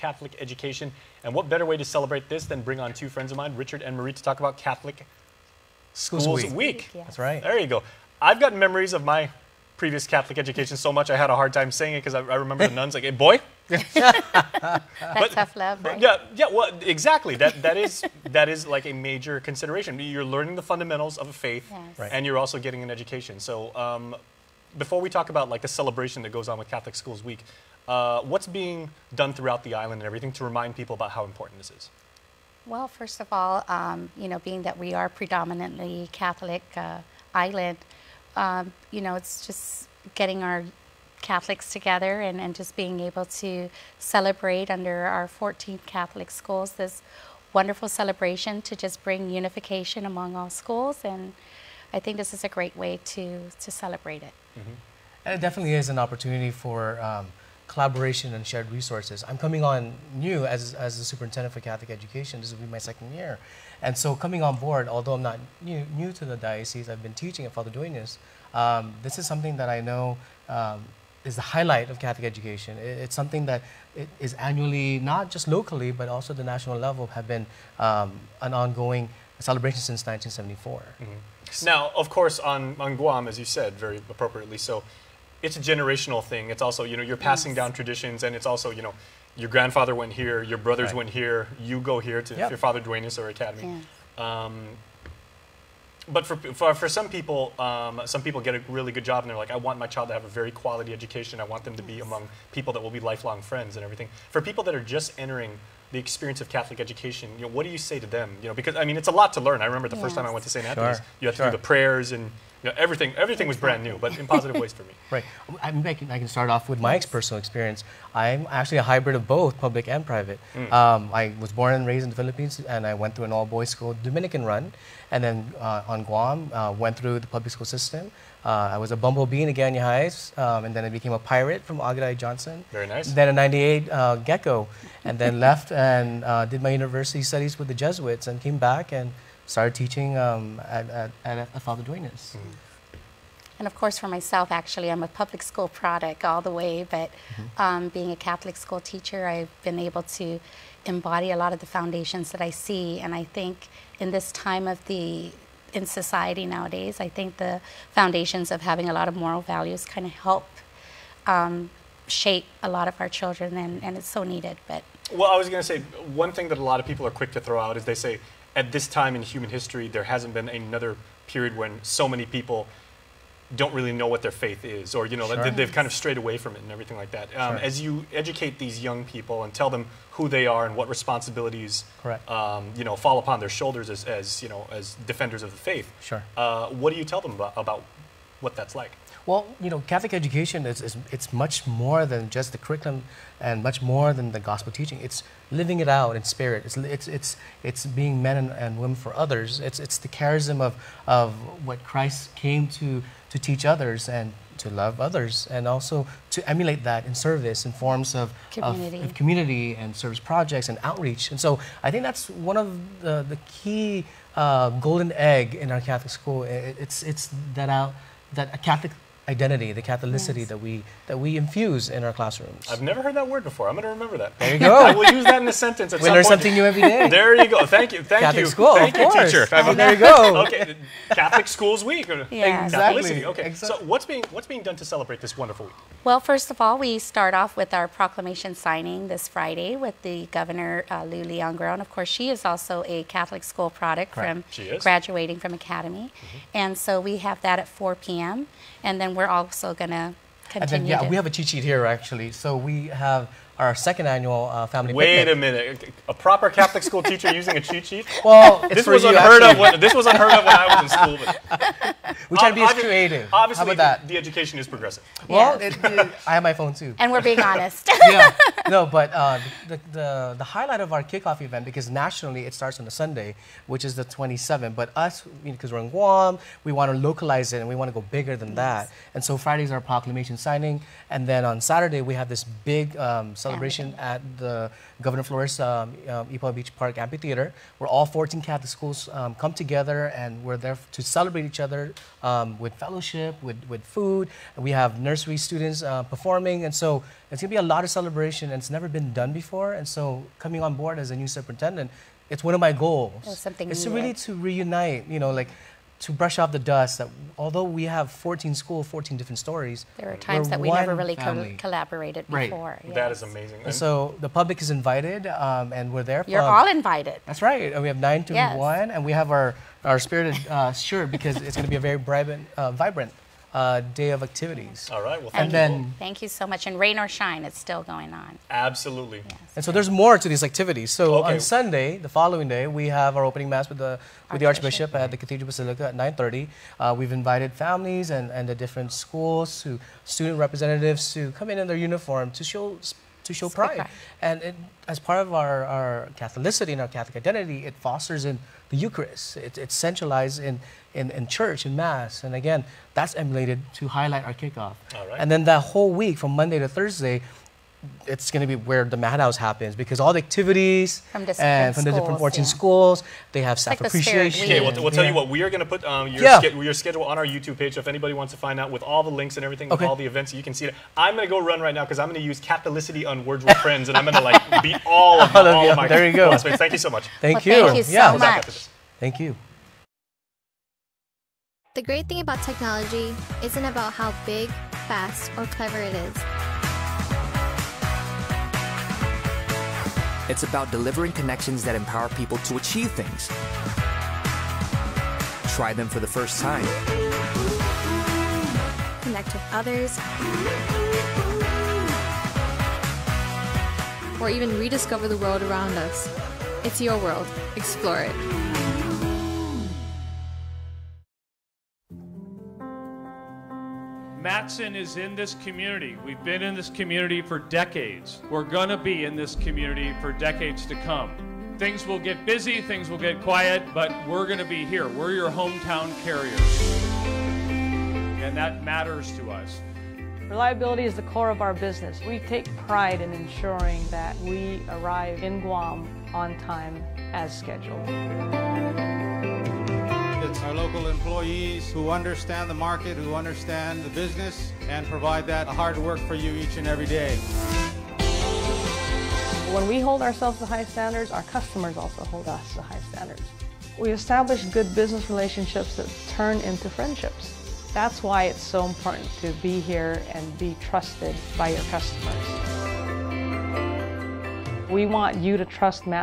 Catholic education. And what better way to celebrate this than bring on two friends of mine, Richard and Marie, to talk about Catholic Schools Week. Yes. That's right. There you go. I've got memories of my previous Catholic education so much I had a hard time saying it because I remember the nuns like, "Hey, boy." That tough love, right? Yeah, well, exactly. That is like a major consideration. You're learning the fundamentals of a faith, Yes. Right. and you're also getting an education. So, before we talk about like the celebration that goes on with Catholic Schools Week, what's being done throughout the island and everything to remind people about how important this is? Well, first of all, you know, being that we are predominantly Catholic island, you know, it's just getting our Catholics together and just being able to celebrate under our 14 Catholic schools this wonderful celebration to just bring unification among all schools. And I think this is a great way to celebrate it. Mm-hmm. And it definitely is an opportunity for collaboration and shared resources. I'm coming on new as the superintendent for Catholic education. This will be my second year. And so coming on board, although I'm not new to the diocese, I've been teaching at Father Duenas. This is something that I know is the highlight of Catholic education. It's something that it is annually, not just locally, but also the national level, have been an ongoing celebration since 1974. Mm-hmm. Now, of course, on Guam, as you said, very appropriately so, it's a generational thing. It's also, you know, you're passing down traditions, and it's also, you know, your grandfather went here, your brothers Right. went here, you go here to your Father Duenas or Academy. Yeah. But for some people get a really good job, and they're like, I want my child to have a very quality education. I want them to be among people that will be lifelong friends and everything. For people that are just entering the experience of Catholic education, you know, what do you say to them? You know, because I mean, it's a lot to learn. I remember the first time I went to St. Anthony's, you had to do the prayers, and you know, everything was brand new, but in positive ways for me. Right. I can start off with my personal experience. I'm actually a hybrid of both public and private. I was born and raised in the Philippines, and I went through an all-boys school, Dominican run, and then on Guam, went through the public school system. I was a bumblebee in Agana Heights, and then I became a pirate from Agaday Johnson. Very nice. Then a 98 gecko, and then left and did my university studies with the Jesuits, and came back and started teaching at Father Duenas. And of course, for myself, actually, I'm a public school product all the way, but being a Catholic school teacher, I've been able to embody a lot of the foundations that I see. And I think in this time of in society nowadays, I think the foundations of having a lot of moral values kind of help shape a lot of our children, and it's so needed. But well, I was going to say, one thing that a lot of people are quick to throw out is they say, at this time in human history, there hasn't been another period when so many people don't really know what their faith is, or, you know, they've kind of strayed away from it and everything like that. As you educate these young people and tell them who they are and what responsibilities, you know, fall upon their shoulders as you know, as defenders of the faith, what do you tell them about what that's like? Well, you know, Catholic education it's much more than just the curriculum, and much more than the gospel teaching. It's living it out in spirit. It's being men and women for others. It's the charism of what Christ came to teach others and to love others, and also to emulate that in service in forms of community and service projects and outreach. And so I think that's one of the key golden egg in our Catholic school. It's that a Catholic identity, the Catholicity that we infuse in our classrooms. I've never heard that word before. I'm going to remember that. There you go. I will use that in a sentence at some point. We learn something new every day. There you go. Thank you. Thank Catholic you. school, Thank you, teacher. There you go. Okay, Catholic Schools Week. Yeah. Catholicity. Okay. Exactly. So what's being done to celebrate this wonderful week? well, first of all, we start off with our proclamation signing this Friday with the Governor Lou Leon-Guerrero. And of course, she is also a Catholic school product from graduating from Academy. And so we have that at 4 p.m. And then we're also going to continue. And then, we have a cheat sheet here, actually. So we have our second annual family picnic. Wait a minute. A proper Catholic school teacher using a cheat sheet? Well, this was unheard of. This was unheard of when I was in school. But we try to be as creative. Obviously, how about that? The education is progressive. Well, I have my phone too. And we're being honest. Yeah. No, but the highlight of our kickoff event, because nationally it starts on a Sunday, which is the 27th. But us, because we're in Guam, we want to localize it and we want to go bigger than that. And so Friday's our proclamation signing, and then on Saturday we have this big celebration celebration at the Governor Flores Ipoh Beach Park Amphitheater, where all 14 Catholic schools come together, and we're there to celebrate each other with fellowship, with food. And we have nursery students performing, and so it's going to be a lot of celebration, and it's never been done before. And so coming on board as a new superintendent, it's one of my goals. It's really to reunite, like to brush off the dust that although we have 14 schools, 14 different stories, there are times that we never really collaborated before. Right. Yes. That is amazing. And so the public is invited, and we're there. You're all invited. That's right. And we have 9 to 1, and we have our spirited shirt because it's going to be a very vibrant day of activities. All right. Well, thank you so much. And rain or shine, it's still going on. Absolutely. Yes. And so there's more to these activities. So on Sunday, the following day, we have our opening mass with the Archbishop at the Cathedral Basilica at 9:30. We've invited families and the different schools, to student representatives to come in their uniform to show pride. And as part of our Catholicity and our Catholic identity, it fosters in the Eucharist. It's centralized in church, in Mass. And again, that's emulated to highlight our kickoff. All right. And then that whole week, from Monday to Thursday, it's going to be where the Madhouse happens, because all the activities from the different 14 schools, they have staff appreciation. Okay, we'll tell you what, we are going to put your schedule on our YouTube page. So if anybody wants to find out with all the links and everything, with all the events, you can see it. I'm going to go run right now because I'm going to use Catholicity on Words with Friends, and I'm going to beat all of my there you go. classmates. Thank you so much. Thank you. Thank you so much. Thank you. The great thing about technology isn't about how big, fast, or clever it is. It's about delivering connections that empower people to achieve things. Try them for the first time. Connect with others. Or even rediscover the world around us. It's your world. Explore it. Matson is in this community. We've been in this community for decades. We're gonna be in this community for decades to come. Things will get busy, things will get quiet, but we're gonna be here. We're your hometown carriers. And that matters to us. Reliability is the core of our business. We take pride in ensuring that we arrive in Guam on time as scheduled. It's our local employees who understand the market, who understand the business, and provide that hard work for you each and every day. When we hold ourselves to high standards, our customers also hold us to high standards. We establish good business relationships that turn into friendships. That's why it's so important to be here and be trusted by your customers. We want you to trust Matson.